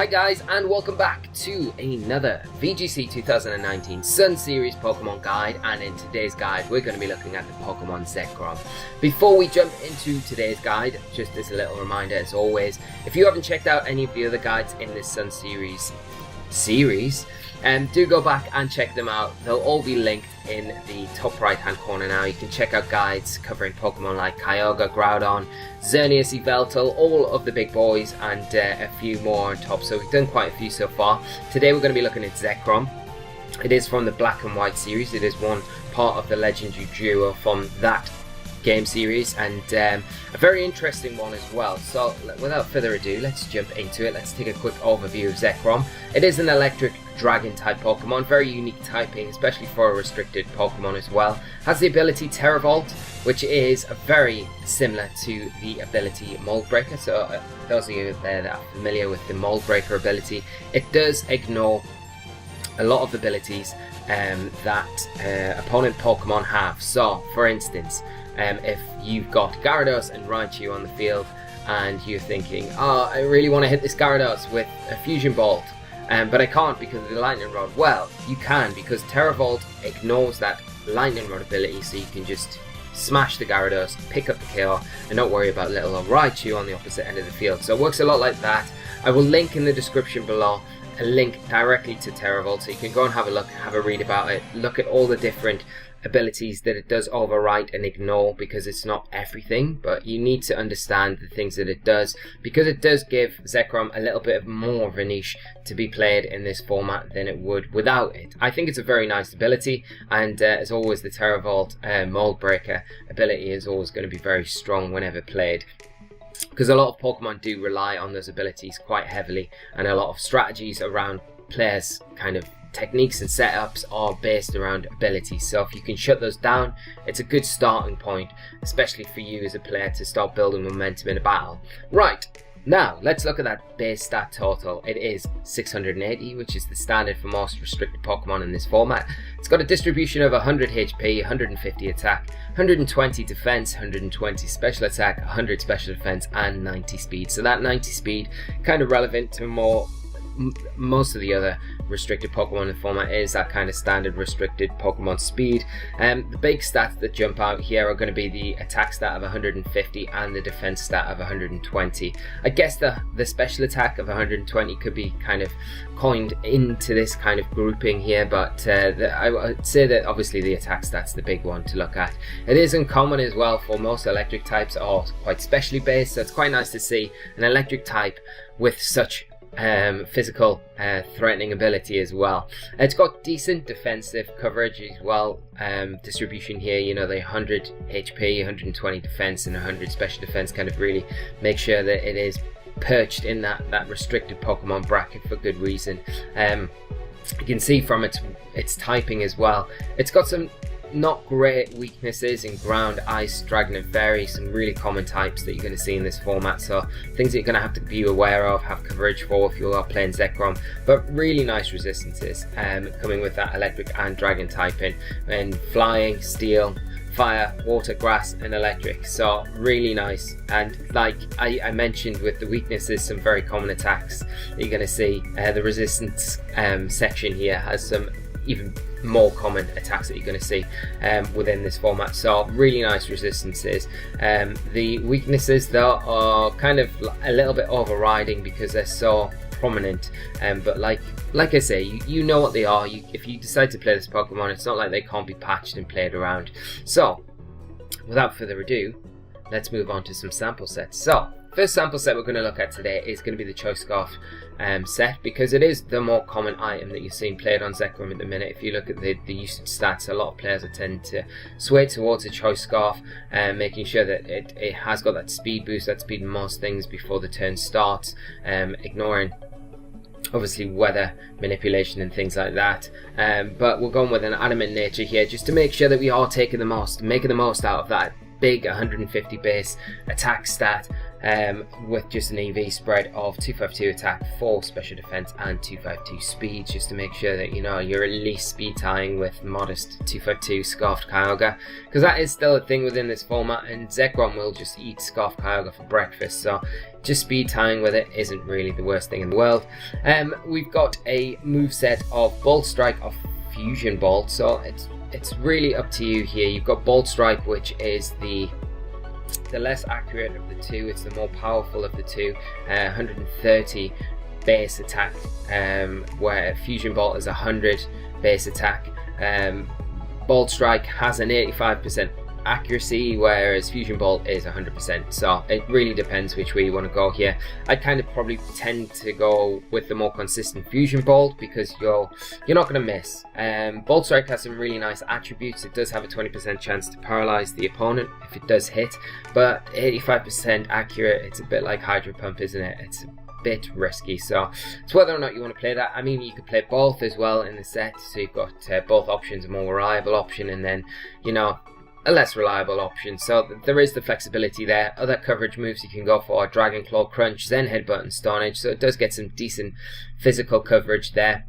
Hi guys, and welcome back to another VGC 2019 Sun Series Pokemon guide, and in today's guide we're going to be looking at the Pokemon Zekrom. Before we jump into today's guide, just as a little reminder as always, if you haven't checked out any of the other guides in this Sun Series, do go back and check them out. They'll all be linked in the top right hand corner now. You can check out guides covering Pokemon like Kyogre, Groudon, Xerneas, Yveltal, all of the big boys, and a few more on top. So we've done quite a few so far. Today we're going to be looking at Zekrom. It is from the Black and White series. It is one part of the legendary duo from that game series, and a very interesting one as well. So without further ado, let's jump into it. Let's take a quick overview of Zekrom. It is an electric dragon type Pokemon, very unique typing, especially for a restricted Pokemon as well. Has the ability Terra Volt, which is very similar to the ability Mold Breaker. So those of you there that are familiar with the Mold Breaker ability, it does ignore a lot of abilities that opponent Pokemon have. So for instance, if you've got Gyarados and Raichu on the field and you're thinking, oh, I really want to hit this Gyarados with a Fusion Bolt, but I can't because of the Lightning Rod. Well, you can, because Terra Volt ignores that Lightning Rod ability, so you can just smash the Gyarados, pick up the KO, and not worry about little old Raichu on the opposite end of the field. So it works a lot like that. I will link in the description below a link directly to Terra Volt, so you can go and have a look, have a read about it, look at all the different abilities that it does overwrite and ignore, because it's not everything, but you need to understand the things that it does, because it does give Zekrom a little bit of more of a niche to be played in this format than it would without it. I think it's a very nice ability, and as always, the Terra Volt Mold Breaker ability is always going to be very strong whenever played, because a lot of Pokemon do rely on those abilities quite heavily, and a lot of strategies around players' kind of techniques and setups are based around abilities. So if you can shut those down, it's a good starting point, especially for you as a player to start building momentum in a battle. Right, now let's look at that base stat total. It is 680, which is the standard for most restricted Pokemon in this format. It's got a distribution of 100 HP, 150 attack, 120 defense, 120 special attack, 100 special defense, and 90 speed. So that 90 speed, kind of relevant to most of the other restricted Pokemon in the format, is that kind of standard restricted Pokemon speed. The big stats that jump out here are going to be the attack stat of 150 and the defense stat of 120. I guess the special attack of 120 could be kind of coined into this kind of grouping here, but I would say that obviously the attack stat's the big one to look at. It is uncommon as well, for most electric types are quite specially based, so it's quite nice to see an electric type with such physical threatening ability as well. It's got decent defensive coverage as well. Distribution here, you know, the 100 HP, 120 defense, and 100 special defense kind of really make sure that it is perched in that restricted Pokemon bracket for good reason. You can see from its typing as well, it's got some not great weaknesses in ground, ice, dragon, and fairy, some really common types that you're going to see in this format, so things that you're going to have to be aware of, have coverage for if you are playing Zekrom. But really nice resistances coming with that electric and dragon typing, and flying, steel, fire, water, grass, and electric. So really nice. And like I mentioned with the weaknesses, some very common attacks that you're going to see. The resistance section here has some even more common attacks that you're going to see within this format. So really nice resistances. The weaknesses though are kind of a little bit overriding because they're so prominent, but like I say, you know what they are. If you decide to play this Pokemon, it's not like they can't be patched and played around. So without further ado, let's move on to some sample sets. So first sample set we're going to look at today is going to be the Choice Scarf set, because it is the more common item that you're seeing played on Zekrom at the minute. If you look at the usage stats, a lot of players tend to sway towards a Choice Scarf, making sure that it has got that speed boost, that speed in most things before the turn starts, ignoring obviously weather manipulation and things like that, but we're going with an adamant nature here, just to make sure that we are making the most out of that big 150 base attack stat, with just an EV spread of 252 attack, 4 special defense and 252 speed, just to make sure that you're at least speed tying with modest 252 Scarfed Kyogre, because that is still a thing within this format, and Zekrom will just eat Scarfed Kyogre for breakfast, so just speed tying with it isn't really the worst thing in the world. We've got a moveset of Bolt Strike of Fusion Bolt, so it's really up to you here. You've got Bolt Strike, which is the less accurate of the two, it's the more powerful of the two, 130 base attack, where Fusion Bolt is 100 base attack. Bolt Strike has an 85% accuracy, whereas Fusion Bolt is 100%, so it really depends which way you want to go here. I kind of probably tend to go with the more consistent Fusion Bolt, because you're not going to miss. Bolt Strike has some really nice attributes. It does have a 20% chance to paralyze the opponent if it does hit, but 85% accurate, it's a bit like Hydro Pump, isn't it? It's a bit risky, so it's whether or not you want to play that. I mean, you could play both as well in the set, so you've got both options, a more reliable option and then a less reliable option, so there is the flexibility there. Other coverage moves you can go for: Dragon Claw, Crunch, Zen Headbutt and Stone Edge, so it does get some decent physical coverage there.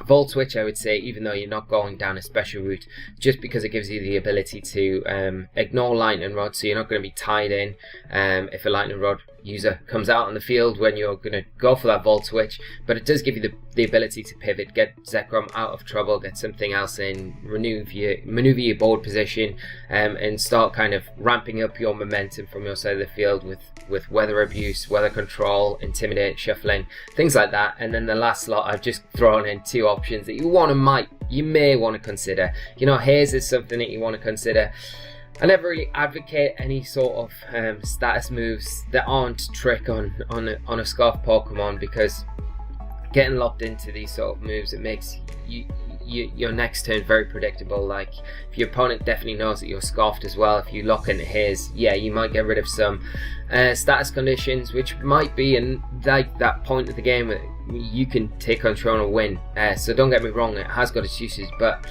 Volt Switch, I would say, even though you're not going down a special route, just because it gives you the ability to ignore Lightning Rod, so you're not going to be tied in if a Lightning Rod user comes out on the field when you're going to go for that Volt Switch, but it does give you the ability to pivot, get Zekrom out of trouble, get something else in, maneuver your board position, and start kind of ramping up your momentum from your side of the field with Weather Abuse, Weather Control, Intimidate, Shuffling, things like that. And then the last slot, I've just thrown in 2 options that you may want to consider. Haze is something that you want to consider. I never really advocate any sort of status moves that aren't trick on a Scarf Pokemon, because getting locked into these sort of moves, it makes your next turn very predictable. Like, if your opponent definitely knows that you're Scarfed as well, if you lock into his, you might get rid of some status conditions, which might be in like that point of the game where you can take control and win. So don't get me wrong, it has got its uses, but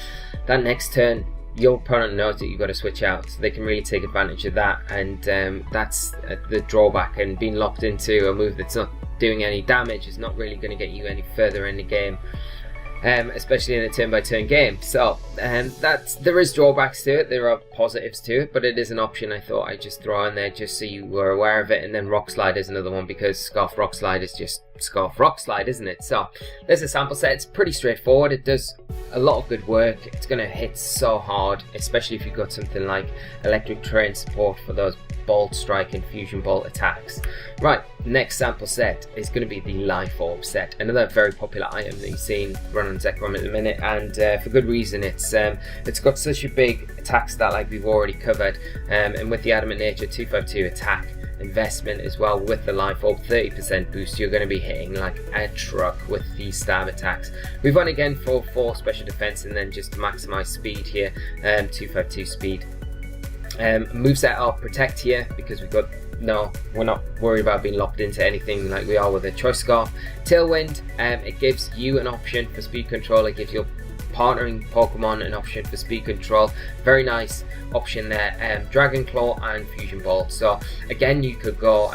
that next turn your opponent knows that you've got to switch out, so they can really take advantage of that, and that's the drawback. And being locked into a move that's not doing any damage is not really going to get you any further in the game, especially in a turn-by-turn game. So there is drawbacks to it, there are positives to it, but it is an option I thought I'd just throw in there just so you were aware of it. And then Rock Slide is another one, because Scarf Rock Slide is just Scarf Rock Slide, isn't it? So there's a sample set. It's pretty straightforward. It does a lot of good work. It's going to hit so hard, especially if you've got something like Electric Terrain support for those Bolt Strike and Fusion Bolt attacks. Right, next sample set is going to be the Life Orb set, another very popular item that you've seen run on Zekrom at the minute, and for good reason. It's got such a big attack stat, like we've already covered, and with the Adamant Nature 252 attack investment as well, with the Life Orb 30% boost, you're going to be hitting like a truck with these stab attacks. We've gone again for 4 special defense, and then just to maximize speed here, 252 speed. Moveset of Protect here, because we're not worried about being locked into anything like we are with a Choice Scarf. Tailwind, it gives you an option for speed control. It gives your partnering Pokemon an option for speed control. Very nice option there. Dragon Claw and Fusion Bolt. So again, you could go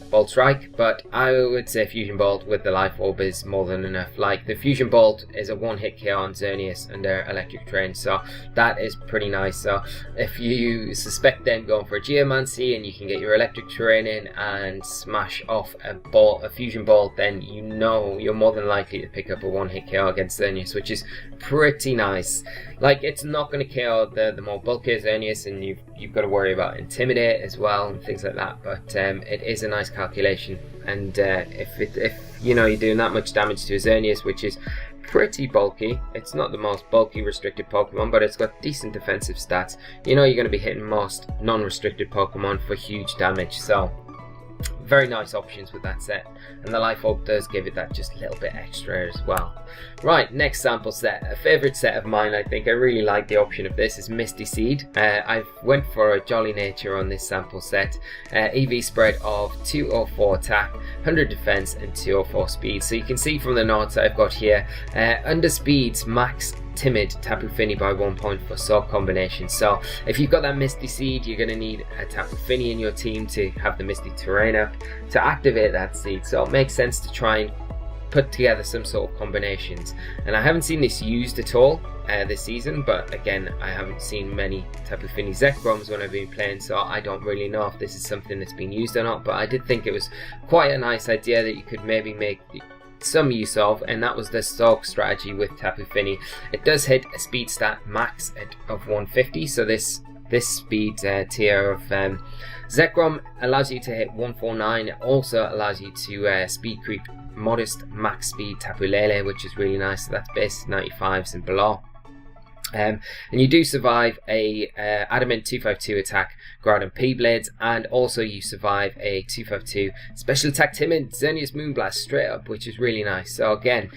Bolt Strike, but I would say Fusion Bolt with the Life Orb is more than enough. Like, the Fusion Bolt is a one-hit KO on Xerneas under Electric Terrain, so that is pretty nice. So if you suspect them going for a Geomancy and you can get your Electric Terrain in and smash off a Fusion Bolt, then you're more than likely to pick up a one-hit KO against Xerneas, which is pretty nice. Like, it's not going to KO the more bulkier Xerneas, and you've got to worry about Intimidate as well and things like that, but it is a nice calculation. And if you're doing that much damage to a Xerneas, which is pretty bulky, it's not the most bulky restricted Pokemon, but it's got decent defensive stats, you're going to be hitting most non-restricted Pokemon for huge damage. So very nice options with that set, and the Life Orb does give it that just a little bit extra as well. Right, next sample set, a favourite set of mine. I think I really like the option of this is Misty Seed. I've went for a Jolly Nature on this sample set. EV spread of 204 attack, 100 defense and 204 speed. So you can see from the notes I've got here, under speeds max timid Tableaufini by 1 point for sword combination. So if you've got that Misty Seed, you're going to need a Tableaufini in your team to have the Misty Terrain up to activate that seed. So it makes sense to try and put together some sort of combinations, and I haven't seen this used at all this season, but again, I haven't seen many Tableaufini Zekroms when I've been playing, so I don't really know if this is something that's been used or not, but I did think it was quite a nice idea that you could maybe make some use of, and that was the Soak strategy with Tableaufini. It does hit a speed stat max of 150, so this speed tier of Zekrom allows you to hit 149. It also allows you to speed creep modest max speed Tapu Lele, which is really nice. So that's base 95s and below. And you do survive a Adamant 252 attack Groudon P-Blades, and also you survive a 252 special attack Timid Xerneas Moonblast straight up, which is really nice. So again,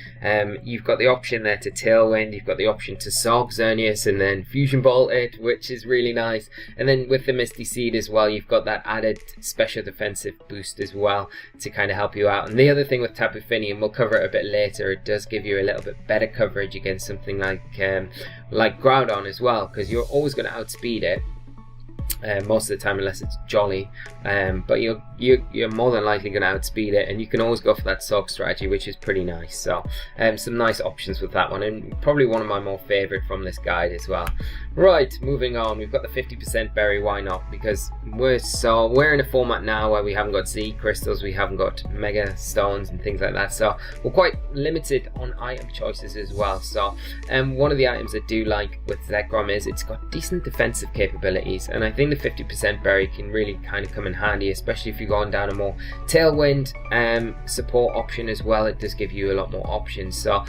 you've got the option there to Tailwind, you've got the option to Soak Xerneas and then Fusion Bolt it, which is really nice. And then with the Misty Seed as well, you've got that added special defensive boost as well to kind of help you out. And the other thing with Tableaufini, and we'll cover it a bit later, it does give you a little bit better coverage against something like Groudon as well, because you're always going to outspeed it most of the time unless it's Jolly, but you're more than likely going to outspeed it, and you can always go for that Soak strategy, which is pretty nice. So some nice options with that one, and probably one of my more favourite from this guide as well. Right, moving on, we've got the 50% berry. Why not? Because we're in a format now where we haven't got Z crystals, we haven't got mega stones and things like that, so we're quite limited on item choices as well. So one of the items I do like with Zekrom is it's got decent defensive capabilities, and I think the 50% berry can really kind of come in handy, especially if you're going down a more Tailwind support option as well. It does give you a lot more options. So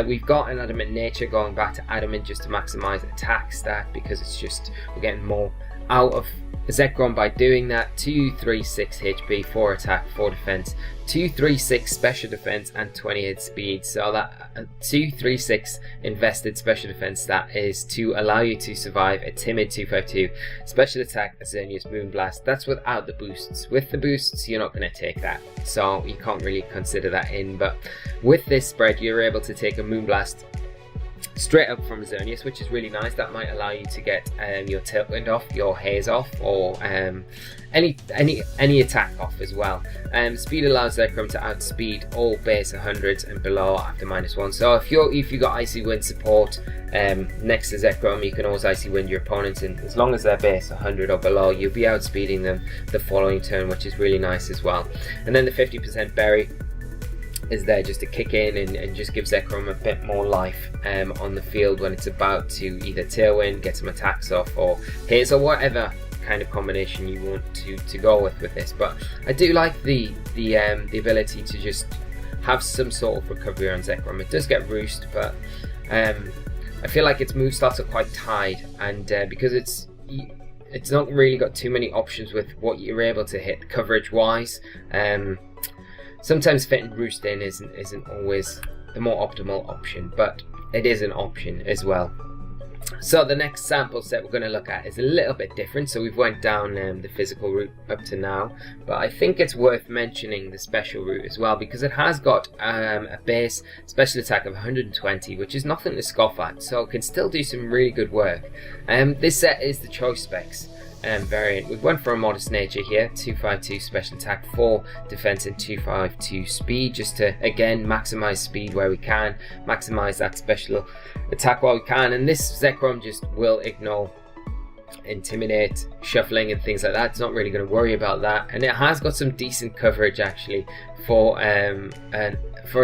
we've got an Adamant Nature going back to Adamant just to maximize attack stat, because it's just we're getting more out of Zekrom by doing that. 236 HP, 4 attack, 4 defense, 236 special defense and 28 speed. So that 236 invested special defense, that is to allow you to survive a timid 252 special attack Xerneas Moonblast. That's without the boosts. With the boosts, you're not going to take that, so you can't really consider that in. But with this spread, you're able to take a Moonblast straight up from Xerneas, which is really nice. That might allow you to get your Tailwind off, your Haze off, or any attack off as well. Speed allows Zekrom to outspeed all base 100s and below after -1. So if you got Icy Wind support next to Zekrom, you can always Icy Wind your opponents, and as long as they're base 100 or below, you'll be outspeeding them the following turn, which is really nice as well. And then the 50% berry is there just to kick in and just give Zekrom a bit more life on the field when it's about to either Tailwind, get some attacks off, or Haze, or whatever kind of combination you want to go with this. But I do like the ability to just have some sort of recovery on Zekrom. It does get Roost, but I feel like its move starts are quite tied, and because it's not really got too many options with what you're able to hit coverage wise. Sometimes fitting Roost in isn't always the more optimal option, but it is an option as well. So the next sample set we're going to look at is a little bit different. So we've went down the physical route up to now, but I think it's worth mentioning the special route as well, because it has got a base special attack of 120, which is nothing to scoff at, so it can still do some really good work. This set is the choice specs variant. We went for a modest nature here, 252 special attack, 4 defense and 252 speed, just to again maximize speed where we can, maximize that special attack while we can. And this Zekrom just will ignore Intimidate, shuffling and things like that. It's not really going to worry about that, and it has got some decent coverage actually for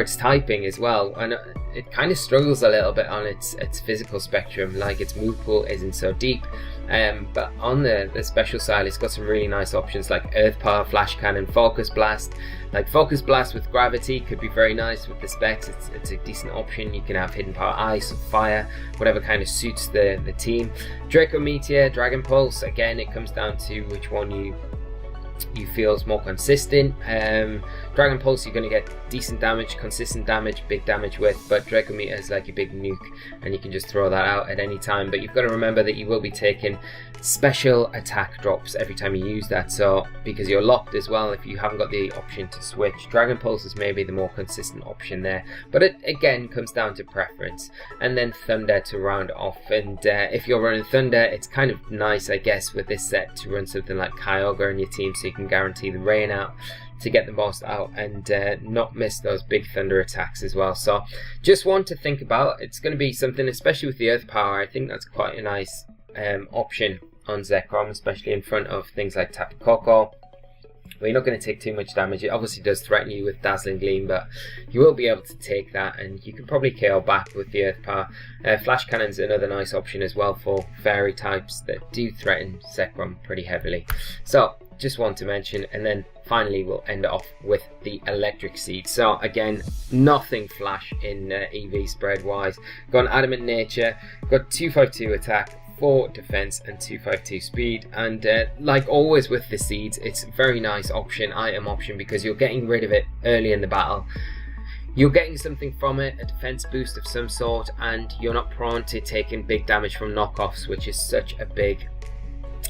its typing as well, and it kind of struggles a little bit on its physical spectrum, like its move pool isn't so deep. But on the special side, it's got some really nice options like Earth Power, Flash Cannon, Focus Blast. Like Focus Blast with Gravity could be very nice with the specs. It's a decent option. You can have Hidden Power Ice or Fire, whatever kind of suits the team. Draco Meteor, Dragon Pulse, again it comes down to which one you you feel is more consistent. Dragon Pulse, you're going to get decent damage, consistent damage, big damage with, but Draco Meter is like a big nuke, and you can just throw that out at any time. But you've got to remember that you will be taking special attack drops every time you use that, so because you're locked as well if you haven't got the option to switch. Dragon Pulse is maybe the more consistent option there, but it again comes down to preference. And then Thunder to round off, and if you're running Thunder, it's kind of nice, I guess, with this set to run something like Kyogre in your team, so you can guarantee the rain out to get the most out and not miss those big thunder attacks as well. So just one to think about. It's going to be something, especially with the Earth Power, I think that's quite a nice option on Zekrom, especially in front of things like Tapu Koko, where you're not going to take too much damage. It obviously does threaten you with Dazzling Gleam, but you will be able to take that, and you can probably KO back with the Earth Power. Flash Cannon's another nice option as well for fairy types that do threaten Zekrom pretty heavily. So just want to mention, and then finally we'll end it off with the Electric Seed. So again, nothing flash in EV spread wise. Got an Adamant Nature, got 252 attack, 4 defense and 252 speed, and like always with the seeds, it's a very nice item option, because you're getting rid of it early in the battle. You're getting something from it, a defense boost of some sort, and you're not prone to taking big damage from knockoffs, which is such a big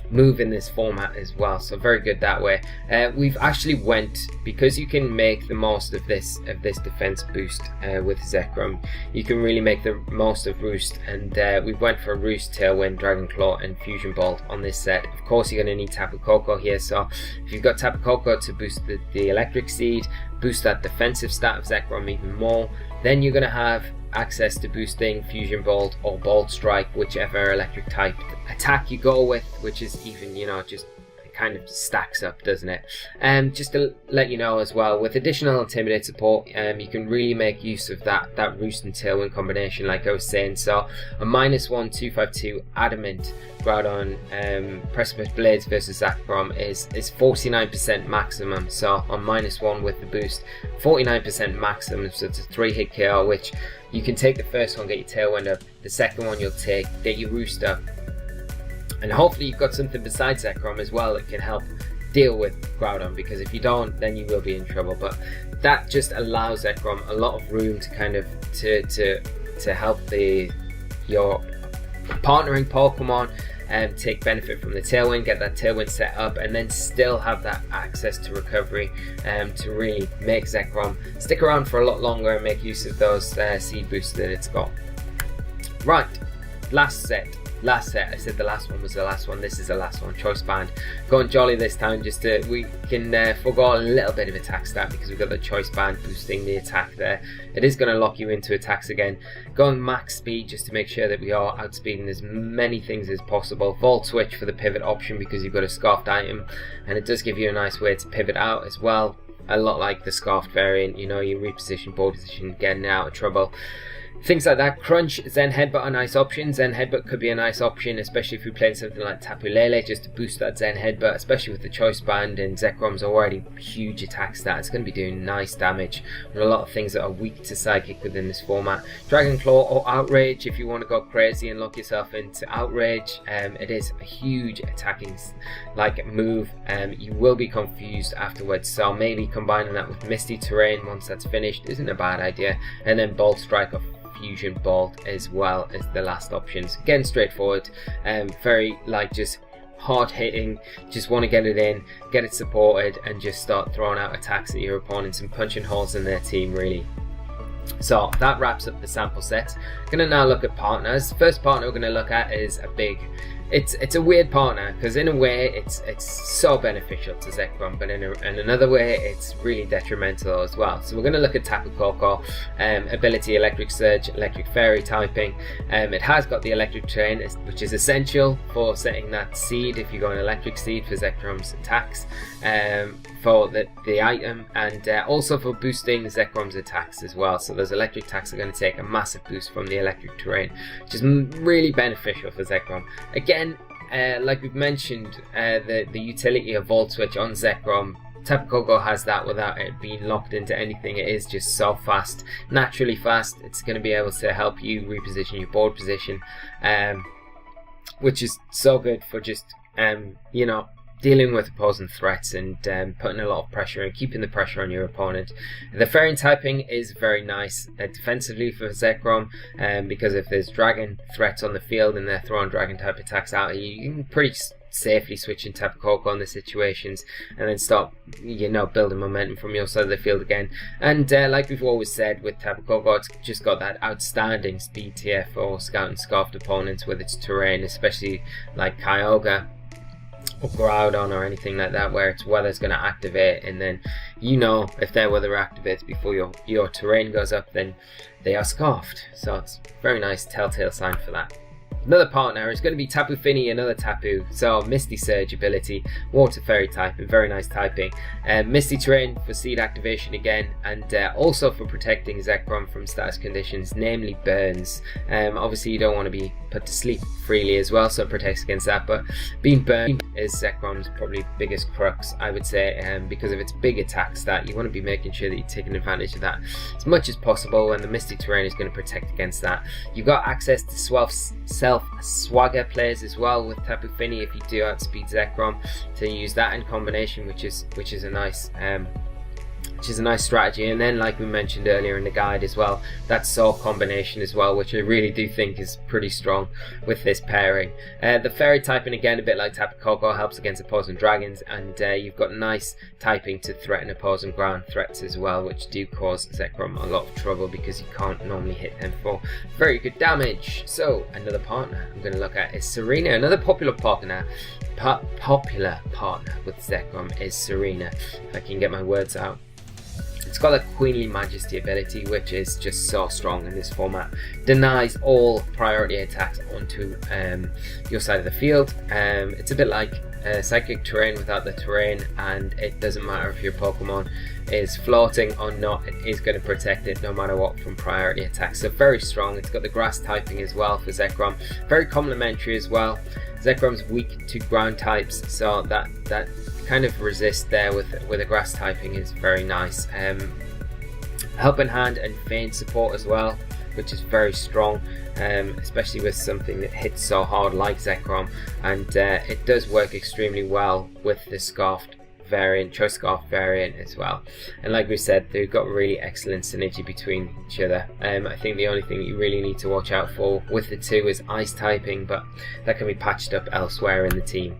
move in this format as well, so very good that way. We've actually went, because you can make the most of this defense boost with Zekrom, you can really make the most of Roost, and we went for Roost, Tailwind, Dragon Claw and Fusion Bolt on this set. Of course you're going to need Tapu Koko here, so if you've got Tapu Koko to boost the Electric Seed, boost that defensive stat of Zekrom even more, then you're going to have access to boosting Fusion Bolt or Bolt Strike, whichever electric type attack you go with, which is even, you know, just kind of stacks up, doesn't it? Just to let you know as well, with additional Intimidate support, you can really make use of that Roost and Tailwind combination, like I was saying. So a -1 252 Adamant Groudon Precipice Blades versus Zekrom is 49% maximum, so on -1 with the boost, 49% maximum, so it's a 3-hit KO, which you can take the first one, get your Tailwind up, the second one you'll take, get your Roost up, and hopefully you've got something besides Zekrom as well that can help deal with Groudon, because if you don't, then you will be in trouble. But that just allows Zekrom a lot of room to kind of to help your partnering Pokemon and take benefit from the Tailwind, get that Tailwind set up, and then still have that access to recovery to really make Zekrom stick around for a lot longer and make use of those seed boosts that it's got. Right, last set. I said the last one was the last one. This is the last one. Choice Band. Going Jolly this time, just to, we can forego a little bit of attack stat because we've got the Choice Band boosting the attack there. It is going to lock you into attacks again. Going max speed just to make sure that we are outspeeding as many things as possible. Volt Switch for the pivot option because you've got a scarfed item, and it does give you a nice way to pivot out as well. A lot like the scarfed variant, you know, you reposition, board position, getting out of trouble. Things like that. Crunch, Zen Headbutt are nice options. Zen Headbutt could be a nice option, especially if you're playing something like Tapu Lele, just to boost that Zen Headbutt, especially with the Choice Band, and Zekrom's already huge attack stat. It's going to be doing nice damage and a lot of things that are weak to Psychic within this format. Dragon Claw or Outrage if you want to go crazy and lock yourself into Outrage. It is a huge attacking like move. You will be confused afterwards, so maybe combining that with Misty Terrain once that's finished isn't a bad idea, and then Bolt Strike or Fusion Bolt as well as the last options. Again, straightforward, very like just hard hitting, just want to get it in, get it supported, and just start throwing out attacks at your opponents and punching holes in their team really. So that wraps up the sample set. Going to now look at partners. First partner we're going to look at is a big, it's a weird partner because in a way it's so beneficial to Zekrom, but in another way it's really detrimental as well. So we're going to look at Tapu Koko, ability Electric Surge, Electric Fairy typing. It has got the Electric Train, which is essential for setting that seed if you go an Electric Seed for Zekrom's attacks, for the item, and also for boosting Zekrom's attacks as well. So those electric attacks are going to take a massive boost from the Electric Terrain, which is really beneficial for Zekrom. Again, like we've mentioned, the utility of Volt Switch on Zekrom, Tapu Koko has that without it being locked into anything. It is just so fast, naturally fast. It's going to be able to help you reposition your board position, which is so good for just you know, dealing with opposing threats and putting a lot of pressure and keeping the pressure on your opponent. The fairy typing is very nice defensively for Zekrom, because if there's dragon threats on the field and they're throwing dragon type attacks out, you can pretty safely switch in Tapu Koko on the situations and then start, you know, building momentum from your side of the field again. And like we've always said with Tapu Koko, it's just got that outstanding speed tier for Scout and Scarfed opponents with its terrain, especially like Kyogre or Groudon or anything like that, where its weather's going to activate, and then, you know, if their weather activates before your terrain goes up, then they are scarfed. So it's a very nice telltale sign for that. Another partner is going to be Tableaufini, another Tapu. So Misty Surge ability, Water Fairy type, and very nice typing. Misty Terrain for seed activation again, and also for protecting Zekrom from status conditions, namely burns. Obviously you don't want to be put to sleep freely as well, so it protects against that, but being burned is Zekrom's probably biggest crux, I would say, because of its big attack stat. You want to be making sure that you're taking advantage of that as much as possible, and the Misty Terrain is going to protect against that. You've got access to self-swagger players as well with Tableaufini if you do outspeed Zekrom, to use that in combination, which is a nice strategy. And then, like we mentioned earlier in the guide as well, that Saw combination as well, which I really do think is pretty strong with this pairing. The fairy typing, again, a bit like Tapu Koko, helps against opposing dragons, and you've got nice typing to threaten opposing ground threats as well, which do cause Zekrom a lot of trouble because you can't normally hit them for very good damage. So another partner I'm going to look at is Serena, another popular partner. Popular partner with Zekrom is Serena, if I can get my words out. It's got a Queenly Majesty ability, which is just so strong in this format. Denies all priority attacks onto your side of the field. It's a bit like Psychic Terrain without the terrain, and it doesn't matter if your Pokemon is floating or not, it is going to protect it no matter what from priority attacks. So very strong. It's got the grass typing as well for Zekrom. Very complementary as well. Zekrom's weak to ground types, so that kind of resist there with a grass typing is very nice. Helping Hand and Feint support as well, which is very strong, especially with something that hits so hard like Zekrom, and it does work extremely well with the Scarfed variant, Choice Scarf variant as well. And like we said, they've got really excellent synergy between each other. I think the only thing you really need to watch out for with the two is ice typing, but that can be patched up elsewhere in the team.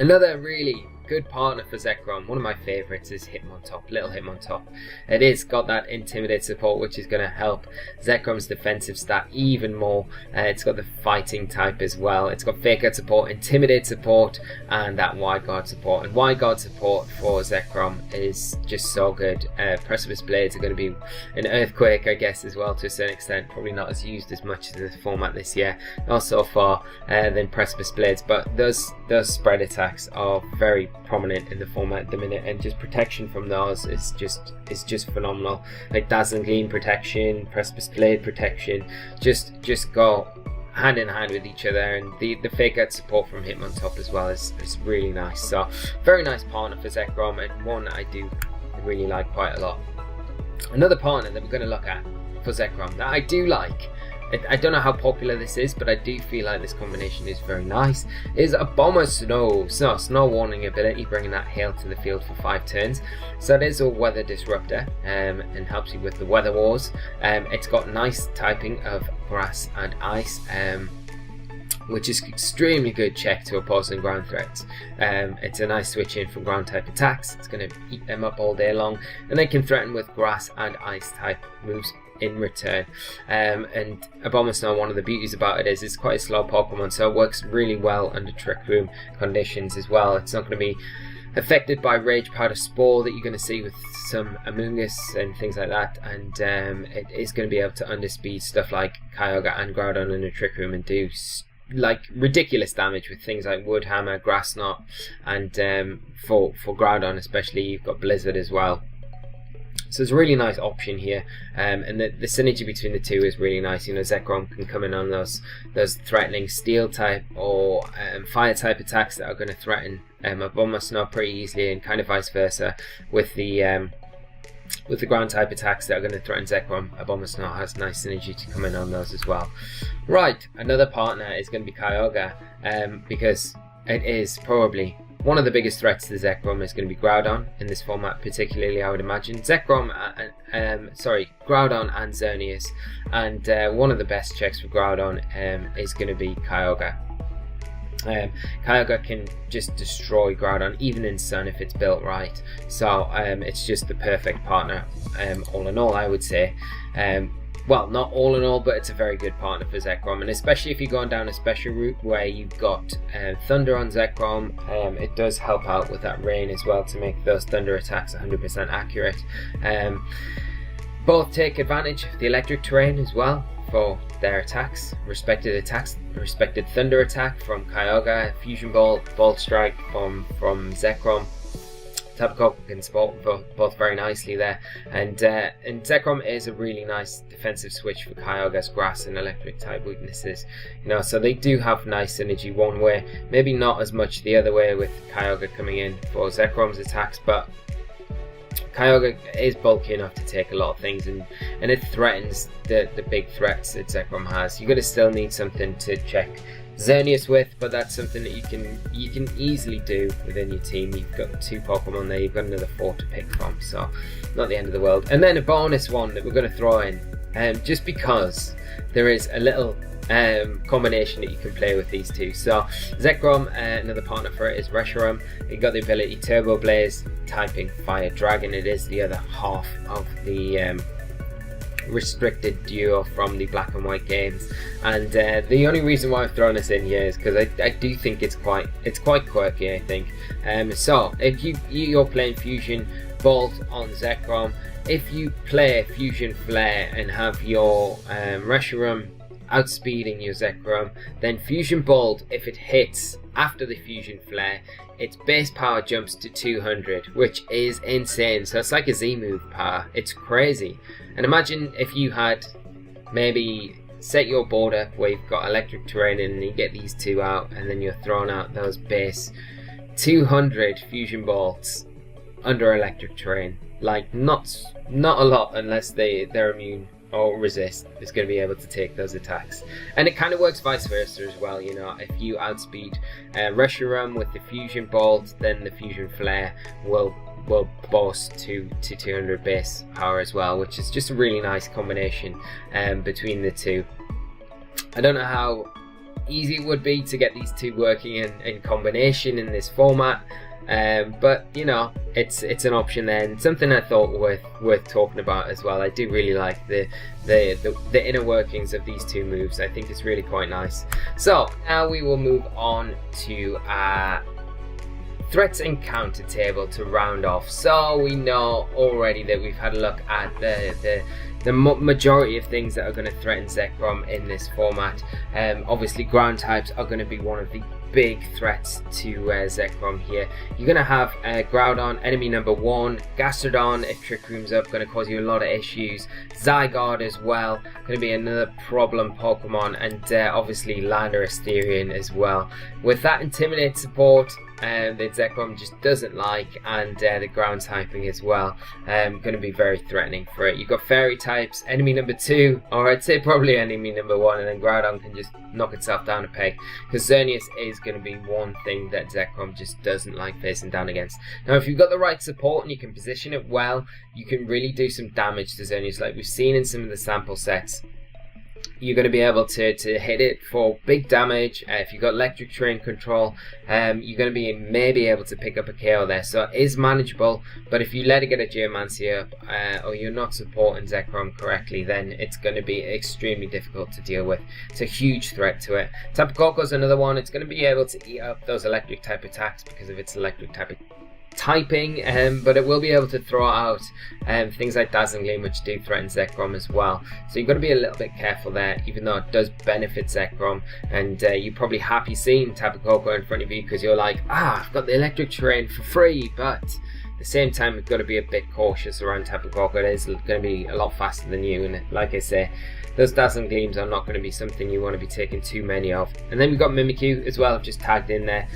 Another really good partner for Zekrom, one of my favourites, is Hitmontop, little Hitmontop. It is got that Intimidate support, which is going to help Zekrom's defensive stat even more. It's got the fighting type as well. It's got Fake Out support, Intimidate support, and that Wide Guard support. And Wide Guard support for Zekrom is just so good. Precipice Blades are going to be an Earthquake, I guess, as well, to a certain extent. Probably not as used as much in this format this year, not so far, than Precipice Blades, but those spread attacks are very prominent in the format at the minute, and just protection from those is just phenomenal. Like Dazzling Gleam protection, Precipice Blade protection, just go hand in hand with each other, and the Fake Out support from Hitmontop as well is really nice. So very nice partner for Zekrom, and one I do really like quite a lot. Another partner that we're going to look at for Zekrom that I do like, I don't know how popular this is, but I do feel like this combination is very nice, is a Bomber Snow. So Snow Warning ability, bringing that hail to the field for 5 turns. So it is a weather disruptor, and helps you with the weather wars. It's got nice typing of grass and ice, which is extremely good check to opposing ground threats. It's a nice switch in from ground type attacks. It's going to eat them up all day long, and they can threaten with grass and ice type moves in return. And Abomasnow, one of the beauties about it is it's quite a slow Pokemon, so it works really well under Trick Room conditions as well. It's not going to be affected by Rage Powder Spore that you're going to see with some Amoonguss and things like that, and it is going to be able to underspeed stuff like Kyogre and Groudon in the Trick Room and do like ridiculous damage with things like Wood Hammer, Grass Knot, and for Groudon especially, you've got Blizzard as well. So it's a really nice option here, and the synergy between the two is really nice. You know, Zekrom can come in on those threatening Steel type or Fire type attacks that are going to threaten Abomasnow pretty easily, and kind of vice versa with the ground type attacks that are going to threaten Zekrom. Abomasnow has nice synergy to come in on those as well. Right, another partner is going to be Kyogre, because it is probably one of the biggest threats to Zekrom is going to be Groudon in this format, particularly I would imagine. Groudon and Xerneas, and one of the best checks for Groudon is going to be Kyogre. Kyogre can just destroy Groudon even in Sun if it's built right, so it's just the perfect partner all in all, I would say. Well, not all in all, but it's a very good partner for Zekrom, and especially if you're going down a special route where you've got Thunder on Zekrom, it does help out with that rain as well to make those Thunder attacks 100% accurate. Both take advantage of the electric terrain as well for their attacks. Respected Thunder attack from Kyogre, Fusion Bolt, Volt Strike from Zekrom. Tapu Koko can support both very nicely there, and Zekrom is a really nice defensive switch for Kyogre's grass and electric type weaknesses, so they do have nice synergy one way, maybe not as much the other way with Kyogre coming in for Zekrom's attacks, but Kyogre is bulky enough to take a lot of things, and it threatens the big threats that Zekrom has. You're going to still need something to check Xerneas with, but that's something that you can easily do within your team. You've got 2 Pokemon there, you've got another 4 to pick from, so not the end of the world. And then a bonus one that we're going to throw in, just because there is a little combination that you can play with these two. So Zekrom, another partner for it is Reshiram. It got the ability Turbo Blaze, typing Fire Dragon. It is the other half of the restricted duo from the Black and White games, and the only reason why I've thrown this in here is because I do think it's quite quirky, I think. So if you're playing Fusion Bolt on Zekrom, if you play Fusion Flare and have your Reshiram outspeeding your Zekrom, then Fusion Bolt, if it hits after the Fusion Flare, its base power jumps to 200, which is insane. So it's like a Z move power. It's crazy. And imagine if you had maybe set your board up where you've got electric terrain and you get these two out, and then you're throwing out those base 200 Fusion Bolts under electric terrain. Like not a lot, unless they're immune or resist, is going to be able to take those attacks. And it kind of works vice versa as well. If you outspeed Reshiram with the Fusion Bolt, then the Fusion Flare will boast to 200 base power as well, which is just a really nice combination between the two. I don't know how easy it would be to get these two working in combination in this format, but it's an option there, and something I thought worth talking about as well. I do really like the inner workings of these two moves. I think it's really quite nice. So now we will move on to threats encounter table to round off. So we know already that we've had a look at the majority of things that are going to threaten Zekrom in this format. Obviously ground types are going to be one of the big threats to Zekrom here. You're going to have Groudon, enemy number 1, Gastrodon, if Trick Room's up, going to cause you a lot of issues. Zygarde as well, going to be another problem Pokemon, and obviously Landorus Therian as well. With that Intimidate support that Zekrom just doesn't like, and the ground typing as well, going to be very threatening for it. You've got Fairy types, enemy number 2, or I'd say probably enemy number 1, and then Groudon can just knock itself down a peg, because Xerneas is going to be one thing that Zekrom just doesn't like facing down against. Now if you've got the right support and you can position it well, you can really do some damage to Xerneas, like we've seen in some of the sample sets. You're going to be able to hit it for big damage. If you've got electric terrain control, you're going to be maybe able to pick up a KO there, so it is manageable. But if you let it get a Geomancy up, or you're not supporting Zekrom correctly, then it's going to be extremely difficult to deal with. It's a huge threat to it. Tapu Koko's another one. It's going to be able to eat up those electric type attacks because of its electric typing, but it will be able to throw out things like Dazzling Gleam, which do threaten Zekrom as well. So you've got to be a little bit careful there, even though it does benefit Zekrom. And you're probably happy seeing Tapu Koko in front of you because you're like, I've got the electric terrain for free. But at the same time, we've got to be a bit cautious around Tapu Koko. It is going to be a lot faster than you, and like I say, those Dazzling Gleams are not going to be something you want to be taking too many of. And then we've got Mimikyu as well, just tagged in there,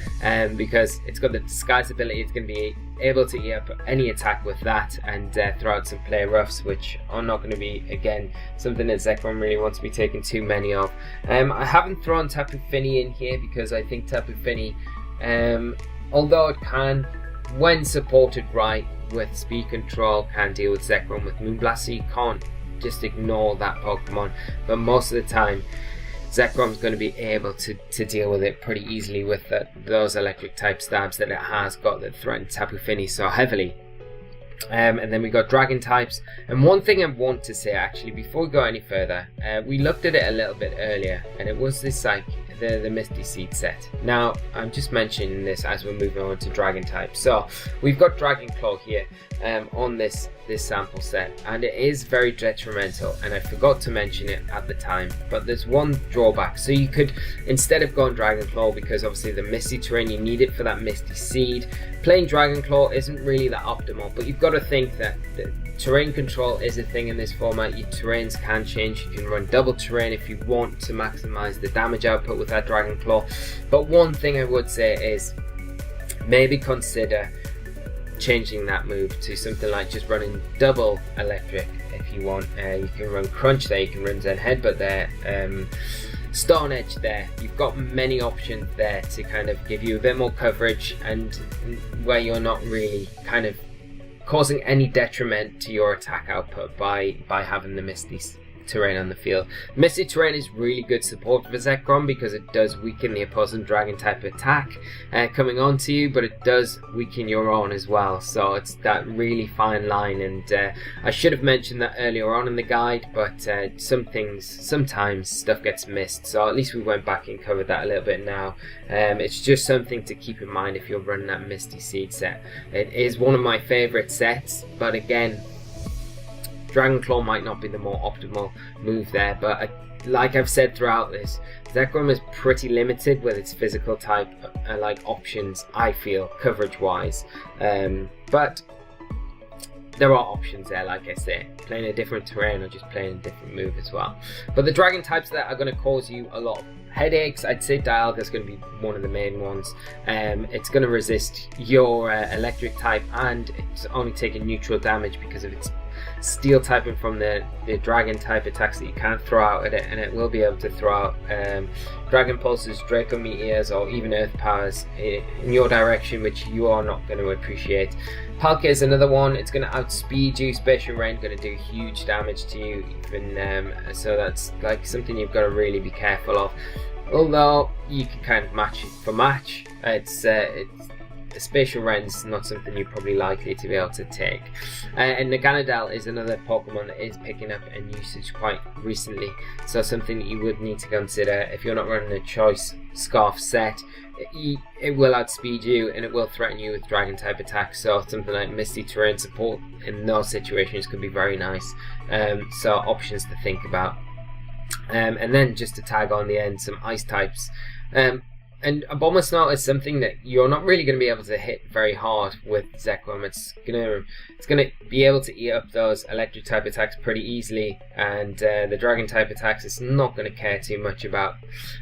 because it's got the Disguise ability. It's going to be able to eat up any attack with that, and throw out some play roughs, which are not going to be, again, something that Zekrom really wants to be taking too many of. I haven't thrown Tableaufini in here because I think Tableaufini although it can, when supported right with speed control, can deal with Zekrom with Moonblast, so you can't just ignore that Pokemon. But most of the time Zekrom's going to be able to deal with it pretty easily with those electric type stabs that it has got that threaten Tableaufini so heavily. And then we got dragon types, and one thing I want to say actually before we go any further, we looked at it a little bit earlier, and it was this like the Misty Seed set. Now I'm just mentioning this as we're moving on to dragon types. So we've got Dragon Claw here on this sample set, and it is very detrimental, and I forgot to mention it at the time, but there's one drawback. So you could, instead of going Dragon Claw, because obviously the Misty terrain you need it for that Misty Seed, playing Dragon Claw isn't really that optimal. But you've got to think that the terrain control is a thing in this format. Your terrains can change. You can run double terrain if you want to maximize the damage output with that Dragon Claw. But one thing I would say is maybe consider changing that move to something like just running double electric if you want. You can run Crunch there, you can run Zen Headbutt there, Stone Edge there. You've got many options there to kind of give you a bit more coverage, and where you're not really kind of causing any detriment to your attack output by having the Misty terrain on the field. Misty terrain is really good support for Zekrom because it does weaken the opposing dragon type attack coming onto you, but it does weaken your own as well. So it's that really fine line, and I should have mentioned that earlier on in the guide, but sometimes stuff gets missed, so at least we went back and covered that a little bit now. It's just something to keep in mind if you're running that Misty Seed set. It is one of my favorite sets, but again, Dragon Claw might not be the more optimal move there, but like I've said throughout this, Zekrom is pretty limited with its physical type like options, I feel, coverage wise, but there are options there, like I say, playing a different terrain or just playing a different move as well. But the dragon types that are going to cause you a lot of headaches, I'd say Dialga is going to be one of the main ones. It's going to resist your electric type, and it's only taking neutral damage because of its steel typing from the dragon type attacks that you can throw out at it, and it will be able to throw out Dragon Pulses, Draco Meteors, or even Earth Powers in your direction, which you are not going to appreciate. Palkia is another one. It's going to outspeed you. Spatial Rain going to do huge damage to you, even so that's like something you've got to really be careful of. Although you can kind of match it for match, it's Spatial Rain's not something you're probably likely to be able to take. And Naganadel is another Pokemon that is picking up in usage quite recently, so something that you would need to consider if you're not running a Choice Scarf set. It will outspeed you, and it will threaten you with dragon type attacks, so something like Misty Terrain support in those situations could be very nice. So options to think about. And then just to tag on the end, some ice types. And a Abomasnow is something that you're not really going to be able to hit very hard with Zekrom. It's gonna be able to eat up those electric type attacks pretty easily, and the dragon type attacks it's not going to care too much about,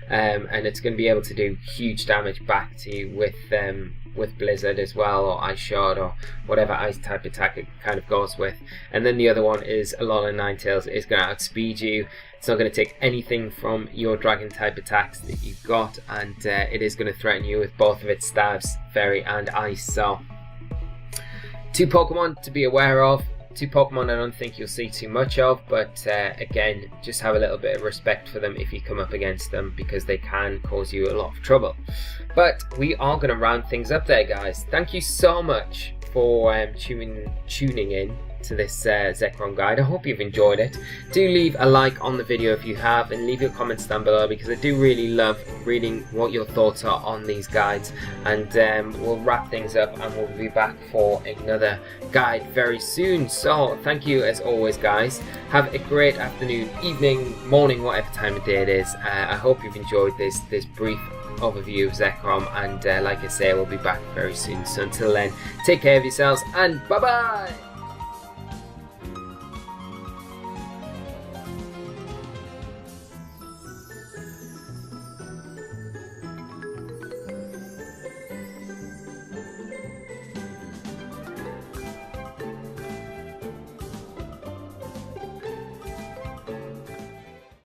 and it's going to be able to do huge damage back to you with Blizzard as well, or Ice Shard, or whatever ice type attack it kind of goes with. And then the other one is Alolan Ninetales. It's going to outspeed you. It's not going to take anything from your dragon type attacks that you've got, and it is going to threaten you with both of its stabs, Fairy and Ice. So 2 Pokemon to be aware of. 2 Pokemon I don't think you'll see too much of, but again, just have a little bit of respect for them if you come up against them, because they can cause you a lot of trouble. But we are going to round things up there, guys. Thank you so much for tuning in to this Zekrom guide. I hope you've enjoyed it. Do leave a like on the video if you have, and leave your comments down below, because I do really love reading what your thoughts are on these guides. And we'll wrap things up, and we'll be back for another guide very soon. So thank you as always, guys. Have a great afternoon, evening, morning, whatever time of day it is. I hope you've enjoyed this brief overview of Zekrom, and like I say, we'll be back very soon. So until then, take care of yourselves, and bye bye.